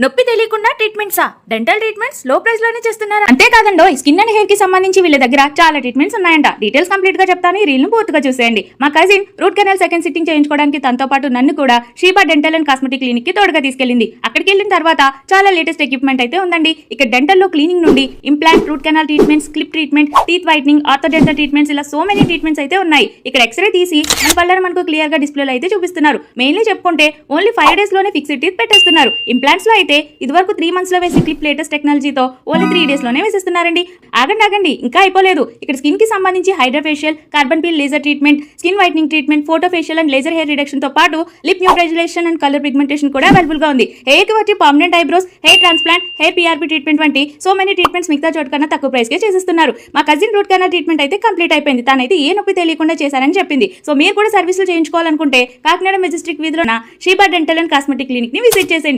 నొప్పి తెలియకుండా ట్రీట్మెంట్సా? Dental treatments లో ప్రైస్ లోనే చేస్తున్నారు. అంతేకాదండో స్కిన్ అండ్ హెయిర్ కి సంబంధించి వీళ్ళ దగ్గర చాలా ట్రీట్మెంట్స్ ఉన్నాయంట. డీటెయిల్స్ కంప్లీట్ గా చెప్తాను, ఈ రీల్ ను పూర్తిగా చూసేయండి. మా cousin root canal second sitting చేయించుకోవడానికి తనతో పాటు నన్ను కూడా Sheeba dental and cosmetic clinic కి తోడుగా తీసుకెళ్లింది. అక్కడికి వెళ్ళిన తర్వాత చాలా లేటెస్ట్ ఎక్విప్మెంట్ అయితే ఉందండి. ఇక్కడ డెంటల్ లో క్లీనింగ్ నుండి implant, root canal treatments, clip treatment, teeth whitening, ortho dental treatments, ఇలా సో మెనీ ట్రీట్మెంట్స్ అయితే ఉన్నాయి. ఇక్కడ ఎక్స్రే తీసి మన పళ్ళను మనకు క్లియర్ గా డిస్ప్లేలో అయితే చూపిస్తున్నారు. మెయిన్లీ చెప్పుకుంటే ఓన్లీ 5 days లోనే ఫిక్స్డ్ టీత్ పెట్టేస్తున్నారు. ఇంప్లాంట్స్ లో అయితే ఇదివరకు 3 months లో వేసే క్లిప్ లేటెస్ట్ టెక్నాలజీతో ఓన్లీ 3 days లోనే వేసిస్తున్నారండి. ఆగండి ఇంకా అయిపోలేదు. ఇక్కడ స్కిన్ కి సంబంధించి hydra facial, carbon peel laser treatment, skin whitening treatment, photo facial and laser hair reduction తో పాటు lip neutralisation and colour pigmentation కూడా అవైలబుల్ గా ఉంది. హెయిర్ కి వచ్చి permanent eyebrows, hair transplant, hair PRP treatment వంటి సో మెనీ ట్రీట్మెంట్స్ మిగతా చోట కన్నా తక్కువ ప్రైస్ కే చేసిస్తున్నారు. మా కజిన్ రూట్ కెనాల్ ట్రీట్మెంట్ అయితే కంప్లీట్ అయిపోయింది. తనైతే ఏ నొప్పి తెలియకుండా చేశారని చెప్పింది. సో మీరు కూడా సర్వీసులు చేయించుకోవాలనుకుంటే కాకినాడ మెజెస్టిక్ వీధిలో Sheeba dental and cosmetic clinic ని విజిట్ చేసేయండి.